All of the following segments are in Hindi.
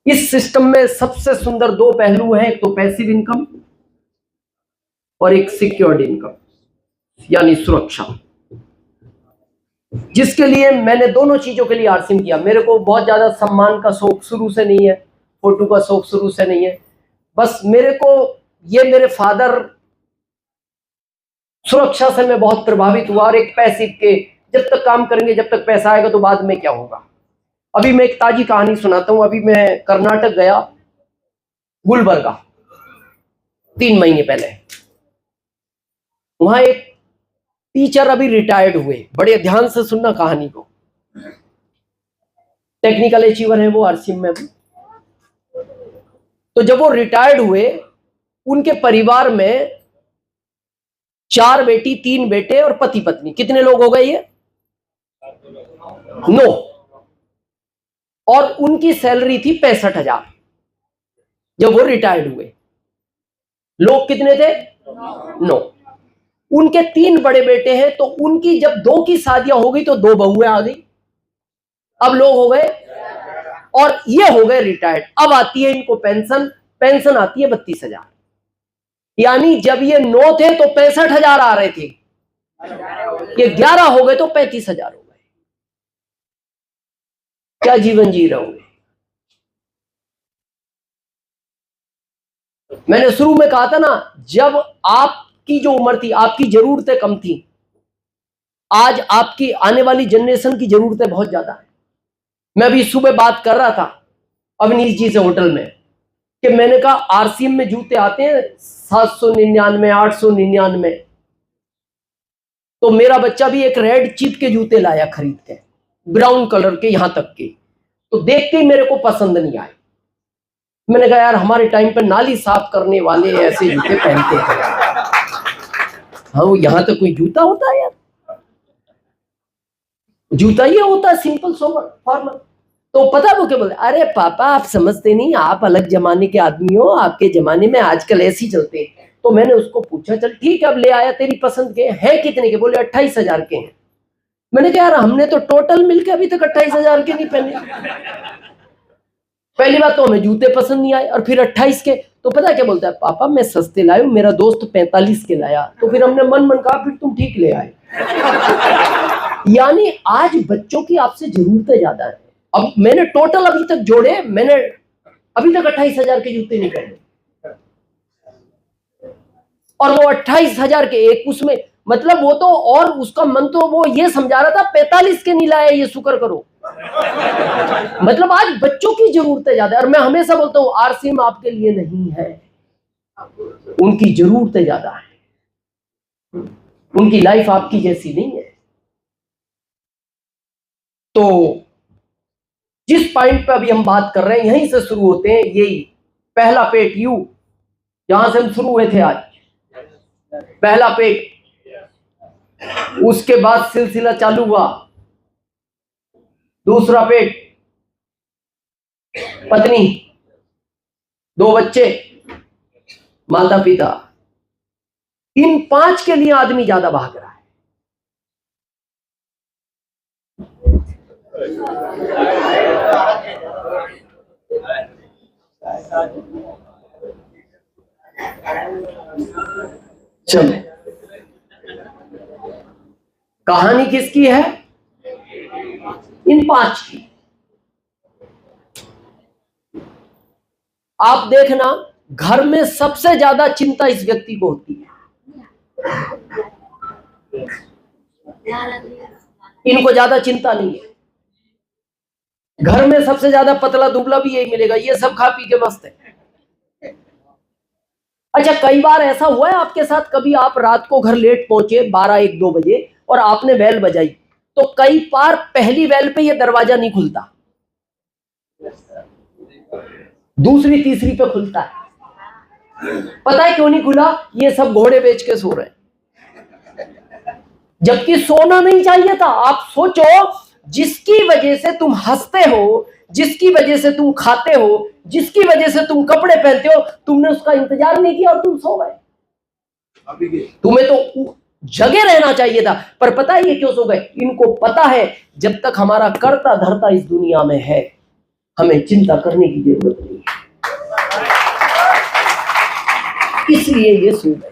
इस सिस्टम में सबसे सुंदर दो पहलू हैं, एक तो पैसिव इनकम और एक सिक्योर्ड इनकम यानी सुरक्षा, जिसके लिए मैंने दोनों चीजों के लिए आरसीएम किया। मेरे को बहुत ज्यादा सम्मान का शौक शुरू से नहीं है, फोटो का शौक शुरू से नहीं है, बस मेरे को ये मेरे फादर सुरक्षा से मैं बहुत प्रभावित हुआ और एक पैसिव के जब तक काम करेंगे जब तक पैसा आएगा तो बाद में क्या होगा। अभी मैं एक ताजी कहानी सुनाता हूं। अभी मैं कर्नाटक गया, गुलबर्गा, 3 महीने पहले। वहां एक टीचर अभी रिटायर्ड हुए, बड़े ध्यान से सुनना कहानी को, टेक्निकल अचीवर है वो आरसीएम में भी। तो जब वो रिटायर्ड हुए, उनके परिवार में 4 बेटी 3 बेटे और पति पत्नी, कितने लोग हो गए ये? 9। और उनकी सैलरी थी 65,000 जब वो रिटायर्ड हुए। लोग कितने थे? 9। उनके 3 बड़े बेटे हैं, तो उनकी जब 2 की शादियां हो गई तो 2 बहुएं आ गई, अब लोग हो गए, और ये हो गए रिटायर्ड। अब आती है इनको पेंशन आती है 32,000। यानी जब ये 9 थे तो 65,000 आ रहे थे, ये 11 हो गए तो 35,000 हो गए। क्या जीवन जी रहे होंगे। मैंने शुरू में कहा था ना, जब आपकी जो उम्र थी, आपकी जरूरतें कम थी, आज आपकी आने वाली जनरेशन की जरूरतें बहुत ज्यादा है। मैं अभी सुबह बात कर रहा था अवनीश जी से होटल में कि मैंने कहा आरसीएम में जूते आते हैं 799, 899, तो मेरा बच्चा भी एक रेड चिप के जूते लाया खरीद के, ब्राउन कलर के यहां तक के, तो देख के ही मेरे को पसंद नहीं आए। मैंने कहा यार हमारे टाइम पे नाली साफ करने वाले ऐसे जूते पहनते थे। हाँ, वो यहां तक कोई जूता होता है यार? जूता ये होता है सिंपल सोबर फॉर्मल। तो पता वो क्या बोले, अरे पापा आप समझते नहीं, आप अलग जमाने के आदमी हो, आपके जमाने में आजकल ऐसे ही चलते। तो मैंने उसको पूछा चल ठीक है अब ले आया, तेरी पसंद के हैं कितने के? बोले 28,000 के हैं। मैंने कहा यार हमने तो टोटल मिलकर अभी तक 28,000 के नहीं पहने। पहली बात तो हमें जूते पसंद नहीं आए, और फिर 28 के। तो पता क्या बोलता है, पापा मैं सस्ते लाया हूं, मेरा दोस्त 45 के लाया। तो फिर हमने मन कहा फिर तुम ठीक ले आए। यानी आज बच्चों की आपसे जरूरतें ज्यादा है। अब मैंने टोटल अभी तक जोड़े, मैंने अभी तक 28,000 के जूते नहीं पहने, और वो 28,000 के एक उसमें, मतलब वो तो, और उसका मन तो वो ये समझा रहा था 45 के नहीं लाया, ये शुक्र करो। मतलब आज बच्चों की जरूरतें ज्यादा है। और मैं हमेशा बोलता हूं आरसीएम आपके लिए नहीं है, उनकी जरूरतें ज्यादा है, उनकी लाइफ आपकी जैसी नहीं है। तो जिस पॉइंट पे अभी हम बात कर रहे हैं यहीं से शुरू होते हैं, यही पहला पेट यू, जहां से हम शुरू हुए थे आज, पहला पेट। उसके बाद सिलसिला चालू हुआ, दूसरा पेट, पत्नी, 2 बच्चे, माता पिता। इन 5 के लिए आदमी ज्यादा भाग रहा है। चलो कहानी किसकी है? इन 5 की। आप देखना घर में सबसे ज्यादा चिंता इस व्यक्ति को होती है, इनको ज्यादा चिंता नहीं है। घर में सबसे ज्यादा पतला दुबला भी यही मिलेगा, ये सब खा पी के मस्त है। अच्छा, कई बार ऐसा हुआ है आपके साथ, कभी आप रात को घर लेट पहुंचे 12, 1, 2 बजे और आपने बेल बजाई, तो कई बार पहली बेल पे ये दरवाजा नहीं खुलता, दूसरी तीसरी पे खुलता है। पता है क्यों नहीं खुला? ये सब घोड़े बेच के सो रहे हैं, जबकि सोना नहीं चाहिए था। आप सोचो, जिसकी वजह से तुम हंसते हो, जिसकी वजह से तुम खाते हो, जिसकी वजह से तुम कपड़े पहनते हो, तुमने उसका इंतजार नहीं किया और तुम सो गए। तुम्हें तो जगे रहना चाहिए था। पर पता है ये क्यों सो गए? इनको पता है जब तक हमारा कर्ता धर्ता इस दुनिया में है, हमें चिंता करने की जरूरत नहीं है, इसलिए ये शुभ है।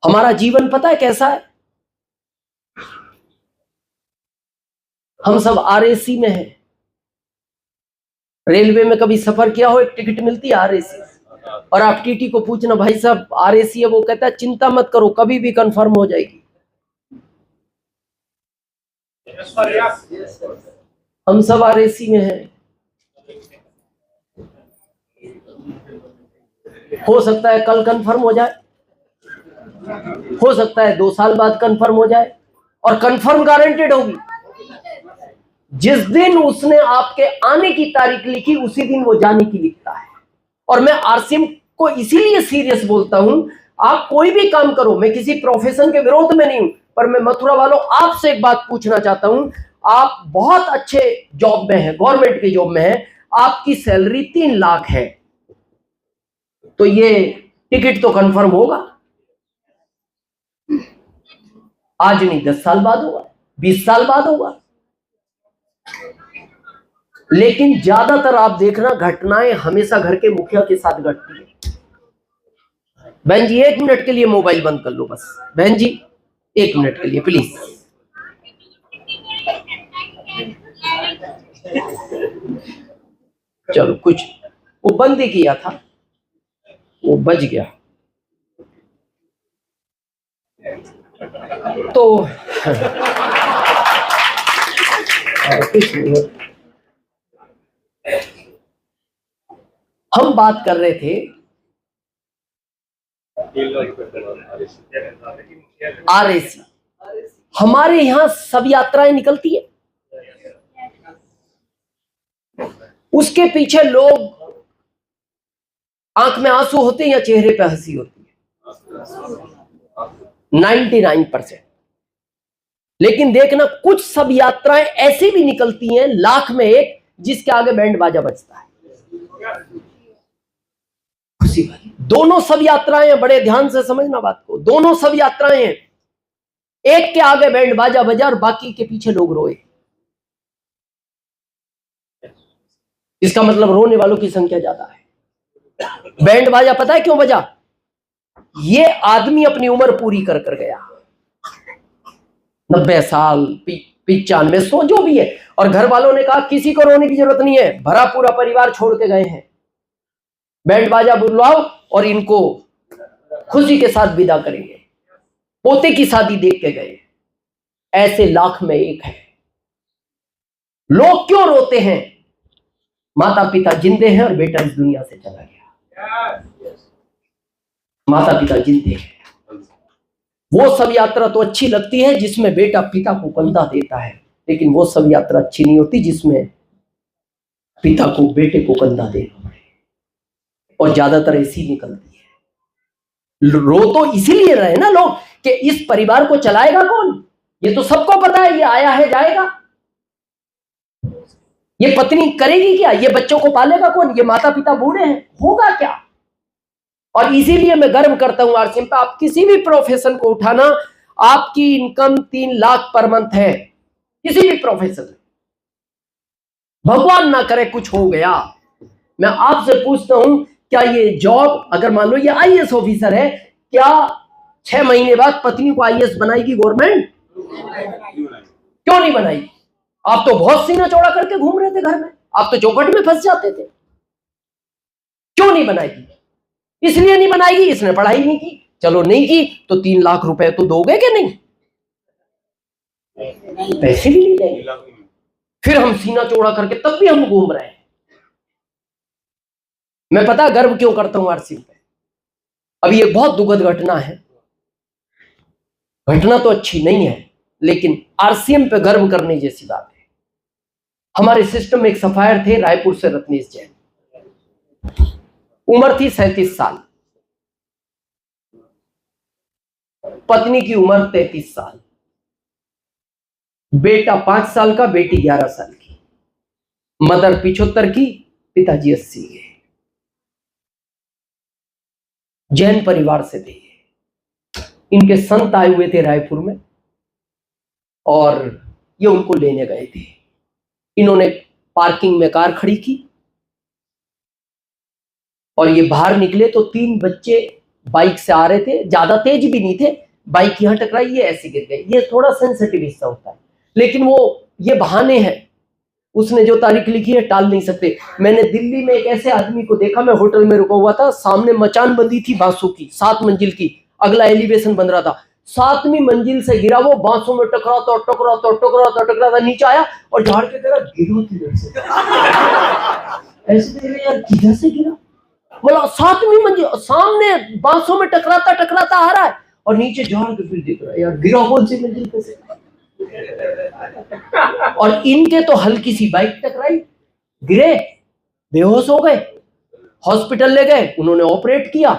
हमारा जीवन पता है कैसा है? हम सब आरएसी में हैं। रेलवे में कभी सफर किया हो, एक टिकट मिलती है आरएसी, और आप टीटी को पूछना भाई साहब आरएसी है, वो कहता है चिंता मत करो कभी भी कंफर्म हो जाएगी। हम सब आरएसी में हैं। हो सकता है कल कंफर्म हो जाए, हो सकता है 2 साल बाद कंफर्म हो जाए, और कंफर्म गारंटेड होगी। जिस दिन उसने आपके आने की तारीख लिखी उसी दिन वो जाने की लिखता है। और मैं आरसीएम को इसीलिए सीरियस बोलता हूं, आप कोई भी काम करो, मैं किसी प्रोफेशन के विरोध में नहीं हूं, पर मैं मथुरा वालों आपसे एक बात पूछना चाहता हूं। आप बहुत अच्छे जॉब में हैं, गवर्नमेंट के जॉब में हैं, आपकी सैलरी 3 लाख है, तो ये टिकट तो कंफर्म होगा। आज नहीं 10 साल बाद होगा, 20 साल बाद होगा। लेकिन ज्यादातर आप देखना घटनाएं हमेशा घर के मुखिया के साथ घटती है। बहन जी 1 मिनट के लिए मोबाइल बंद कर लो बस, बहन जी 1 मिनट के लिए प्लीज। चलो कुछ वो बंद ही किया था, वो बज गया तो कुछ नहीं। हम बात कर रहे थे आरएसी। हमारे यहां सब यात्राएं निकलती है, उसके पीछे लोग आंख में आंसू होते हैं या चेहरे पे हंसी होती है? 99%। लेकिन देखना कुछ सब यात्राएं ऐसी भी निकलती हैं, लाख में एक, जिसके आगे बैंड बाजा बजता है, खुशी वाली। दोनों सब यात्राएं हैं, बड़े ध्यान से समझना बात को, दोनों सब यात्राएं हैं। एक के आगे बैंड बाजा बजा और बाकी के पीछे लोग रोए। इसका मतलब रोने वालों की संख्या ज्यादा है। बैंड बाजा पता है क्यों बजा? ये आदमी अपनी उम्र पूरी कर कर गया, 90 साल 95 100 जो भी है, और घर वालों ने कहा किसी को रोने की जरूरत नहीं है, भरा पूरा परिवार छोड़ के गए हैं, बैंड बाजा बुलवाओ और इनको खुशी के साथ विदा करेंगे। पोते की शादी देख के गए। ऐसे लाख में एक है। लोग क्यों रोते हैं? माता पिता जिंदे हैं और बेटा इस दुनिया से चला गया। माता पिता जिंदे हैं। वो सब यात्रा तो अच्छी लगती है जिसमें बेटा पिता को कंधा देता है, लेकिन वो सब यात्रा अच्छी नहीं होती जिसमें पिता को बेटे को कंधा देना पड़े, और ज्यादातर ऐसी निकलती है। रो तो इसीलिए रहे ना लोग कि इस परिवार को चलाएगा कौन? ये तो सबको पता है, ये आया है जाएगा। ये पत्नी करेगी क्या? ये बच्चों को पालेगा कौन? ये माता पिता बूढ़े हैं, होगा क्या? और इसीलिए मैं गर्व करता हूं आरसीएम पे। आप किसी भी प्रोफेशन को उठाना, आपकी इनकम 3 लाख पर मंथ है, किसी भी प्रोफेशन में। भगवान ना करे कुछ हो गया, मैं आपसे पूछता हूं, क्या ये जॉब, अगर मान लो ये आईएएस ऑफिसर है, क्या 6 महीने बाद पत्नी को आईएएस बनाएगी गवर्नमेंट? क्यों नहीं बनाएगी? आप तो बहुत सीना चौड़ा करके घूम रहे थे घर में, आप तो चौखट में फंस जाते थे। क्यों नहीं बनाएगी? इसलिए नहीं बनाएगी, इसने पढ़ाई नहीं की। चलो नहीं की तो 3 लाख रुपए तो दोगे कि नहीं? पैसे भी नहीं देंगे, फिर हम सीना चौड़ा करके तब भी हम घूम रहे हैं। मैं पता गर्व क्यों करता हूं आरसीएम पे। अभी एक बहुत दुखद घटना है, घटना तो अच्छी नहीं है, लेकिन आरसीएम पे गर्व करने जैसी बात है। हमारे सिस्टम में एक सफायर थे, रायपुर से रत्नेश जैन, उम्र थी 37 साल, पत्नी की उम्र 33 साल, बेटा 5 साल का, बेटी 11 साल की, मदर 75 की, पिताजी 80 के। जैन परिवार से थे। इनके संत आए हुए थे रायपुर में और ये उनको लेने गए थे। इन्होंने पार्किंग में कार खड़ी की और ये बाहर निकले तो 3 बच्चे बाइक से आ रहे थे, ज्यादा तेज भी नहीं थे, बाइक यहां टकराई, ये ऐसे गिर गए। ये थोड़ा सेंसिटिव हिस्सा होता है, लेकिन वो ये बहाने हैं। उसने जो तारीख लिखी है टाल नहीं सकते। मैंने दिल्ली में एक ऐसे आदमी को देखा, मैं होटल में रुका हुआ था, सामने मचान बंदी थी बांसों की, 7 मंजिल की, अगला एलिवेशन बन रहा था, 7वीं मंजिल से गिरा, वो बांसों में टकराता नीचे आया और झाड़ के तेरा गिरा किधर से ऐसे देख रहे यार किधर से गिरा, बोला 7वीं मंजिल, सामने बांसों में टकराता आ रहा है और नीचे झाड़ के फिर दिख रहा है, यार गिरा कौन सी मंजिल पे से। और इनके तो हल्की सी बाइक टकराई, गिरे, बेहोश हो गए, हॉस्पिटल ले गए, उन्होंने ऑपरेट किया,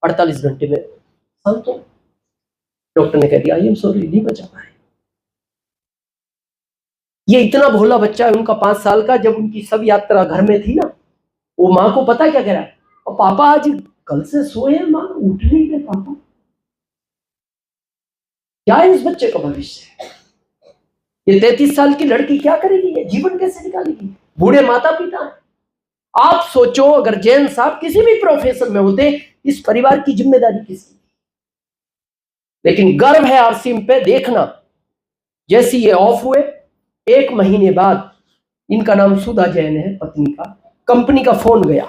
48 घंटे में शांत हो। डॉक्टर ने कह दिया आई एम सॉरी, नहीं बचा पाए। ये इतना भोला बच्चा है, उनका 5 साल का, जब उनकी सब यात्रा घर में थी ना, वो माँ को पता क्या कह रहा है, और पापा आज कल से सोए, माँ उठ नहीं रहे पापा। क्या है इस बच्चे का भविष्य? ये 33 साल की लड़की क्या करेगी, ये जीवन कैसे निकालेगी? बूढ़े माता पिता है। आप सोचो अगर जैन साहब किसी भी प्रोफेशन में होते, इस परिवार की जिम्मेदारी किसकी? लेकिन गर्व है आरसीएम पे, देखना जैसे ये ऑफ हुए 1 महीने बाद, इनका नाम सुधा जैन है, पत्नी का, कंपनी का फोन गया,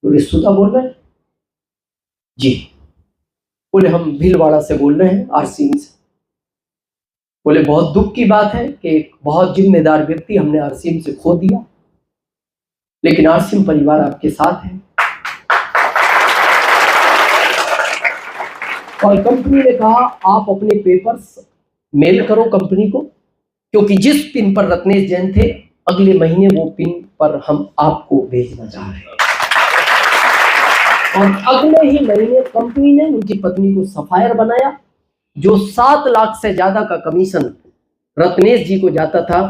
बोले सुधा बोल रहे हैं जी, बोले हम भीलवाड़ा से बोल रहे हैं, आरसीएम से। बोले बहुत दुख की बात है कि एक बहुत जिम्मेदार व्यक्ति हमने आरसीएम से खो दिया, लेकिन आरसीएम परिवार आपके साथ है। और कंपनी ने कहा आप अपने पेपर्स मेल करो कंपनी को, क्योंकि जिस पिन पर रत्नेश जैन थे, अगले महीने वो पिन पर हम आपको भेजना चाह रहे हैं। और अगले ही महीने कंपनी ने उनकी पत्नी को सफायर बनाया। जो 7 लाख से ज्यादा का कमीशन रत्नेश जी को जाता था,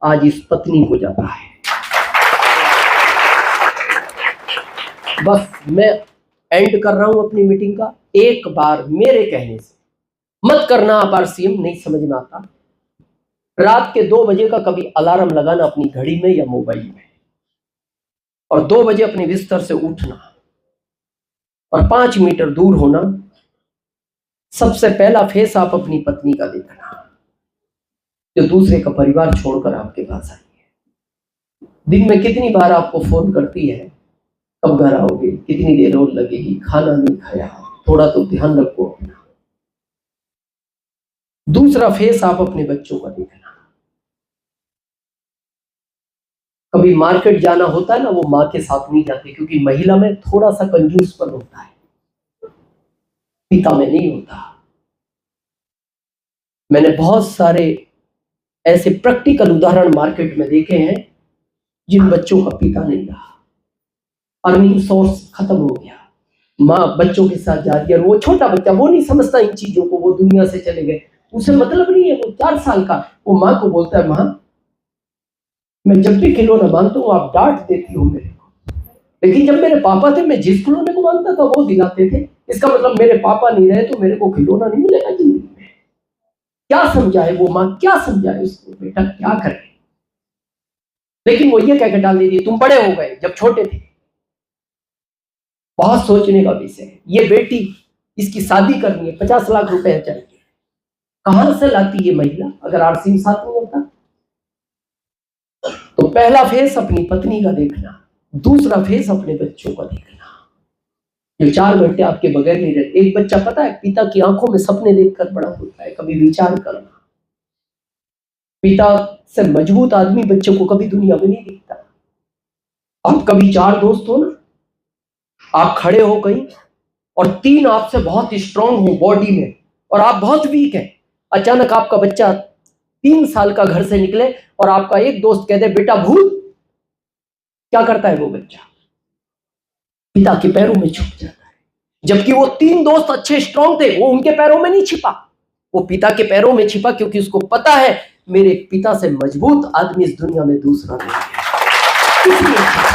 आज इस पत्नी को जाता है। बस मैं एंड कर रहा हूं अपनी मीटिंग का। एक बार मेरे कहने से मत करना आप आरसीएम, नहीं समझ में आता। रात के 2 बजे का कभी अलार्म लगाना अपनी घड़ी में या मोबाइल में, और 2 बजे अपने बिस्तर से उठना और 5 मीटर दूर होना। सबसे पहला फेस आप अपनी पत्नी का देखना, जो दूसरे का परिवार छोड़कर आपके पास आई है। दिन में कितनी बार आपको फोन करती है, कब घर आओगे, कितनी देर और लगेगी, खाना नहीं खाया, थोड़ा तो ध्यान रखो अपना। दूसरा फेस आप अपने बच्चों का देखना। कभी मार्केट जाना होता है ना, वो माँ के साथ नहीं जाते, क्योंकि महिला में थोड़ा सा कंजूसपन होता है, पिता में नहीं होता। मैंने बहुत सारे ऐसे प्रैक्टिकल उदाहरण मार्केट में देखे हैं, जिन बच्चों का पिता नहीं रहा, अर्निंग सोर्स खत्म हो गया, माँ बच्चों के साथ जा रही है, और वो छोटा बच्चा वो नहीं समझता इन चीजों को, वो दुनिया से चले गए, उसे मतलब नहीं है। वो 4 साल का, वो माँ को बोलता है माँ मैं जब भी खिलौना मांगता हूँ आप डांट देती हो मेरे को, लेकिन जब मेरे पापा थे मैं जिस खिलौने को मांगता था वो दिलाते थे। इसका मतलब मेरे पापा नहीं रहे तो मेरे को खिलौना नहीं मिलेगा जिंदगी में। क्या समझाए वो माँ, क्या समझाए उसको, बेटा क्या करे। लेकिन वो ये कहकर डाल देती तुम बड़े हो गए, जब छोटे थे। बहुत सोचने का विषय है। ये बेटी, इसकी शादी करनी है, 50 लाख रुपए चाहिए, कहां से लाती ये महिला अगर आरसीएम साथ में होता? तो पहला फेस अपनी पत्नी का देखना, दूसरा फेस अपने बच्चों का देखना, जो 4 घंटे आपके बगैर नहीं रहते। एक बच्चा पता है पिता की आंखों में सपने देखकर बड़ा होता है। कभी विचार करना, पिता से मजबूत आदमी बच्चों को कभी दुनिया में नहीं दिखता। आप कभी 4 दोस्त हो ना, आप खड़े हो कहीं और 3 आपसे बहुत स्ट्रांग हो बॉडी में और आप बहुत वीक हैं। अचानक आपका बच्चा 3 साल का घर से निकले और आपका एक दोस्त कह दे बेटा भूत, क्या करता है वो बच्चा? पिता के पैरों में छुप जाता है। जबकि वो 3 दोस्त अच्छे स्ट्रांग थे, वो उनके पैरों में नहीं छिपा, वो पिता के पैरों में छिपा, क्योंकि उसको पता है मेरे पिता से मजबूत आदमी इस दुनिया में दूसरा नहीं है।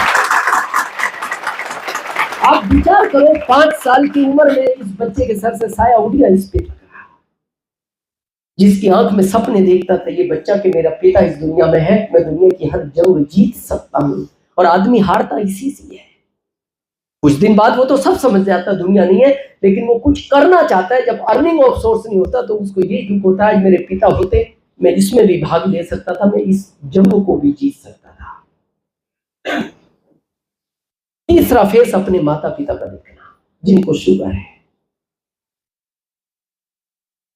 आप विचार करो, 5 साल की उम्र में इस बच्चे के सर से साया उठ गया इस पे। जिसकी आंख में सपने देखता था ये बच्चा कि मेरा पिता इस दुनिया में है, मैं दुनिया की हर जंग जीत सकता हूँ। और आदमी हारता इसी से है। कुछ दिन बाद वो तो सब समझ जाता दुनिया नहीं है, लेकिन वो कुछ करना चाहता है। जब अर्निंग ऑफ सोर्स नहीं होता तो उसको ये दुख होता है मेरे पिता होते मैं इसमें भी भाग ले सकता था, मैं इस जंग को भी जीत सकता था। तीसरा फेस अपने माता पिता का देखना, जिनको शुगर है।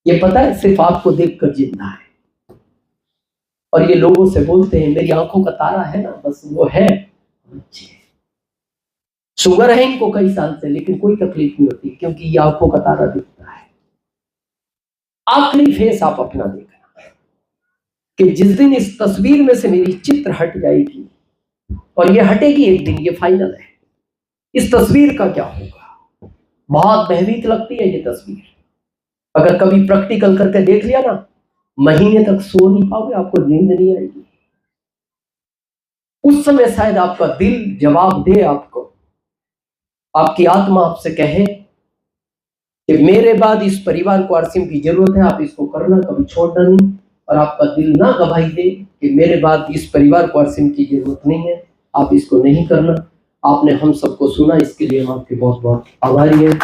ये पता है सिर्फ आपको देखकर जिंदा है, और ये लोगों से बोलते हैं मेरी आंखों का तारा है ना, बस वो है। शुगर है इनको कई साल से, लेकिन कोई तकलीफ नहीं होती क्योंकि ये आंखों का तारा दिखता है। आखिरी फेस आप अपना देखना कि जिस दिन इस तस्वीर में से मेरी चित्र हट जाएगी, और ये हटेगी एक दिन, ये फाइनल है। इस तस्वीर का क्या होगा? बहुत भयभीत लगती है ये तस्वीर। अगर कभी प्रैक्टिकल करके देख लिया ना, महीने तक सो नहीं पाओगे, आपको नींद नहीं आएगी। उस समय शायद आपका दिल जवाब दे आपको, आपकी आत्मा आपसे कहे कि मेरे बाद इस परिवार को आरसीएम की जरूरत है, आप इसको करना, कभी छोड़ना नहीं। और आपका दिल ना गवाही दे कि मेरे बाद इस परिवार को आरसीएम की जरूरत नहीं है, आप इसको नहीं करना। आपने हम सबको सुना, इसके लिए हम आपके बहुत बहुत आभारी हैं।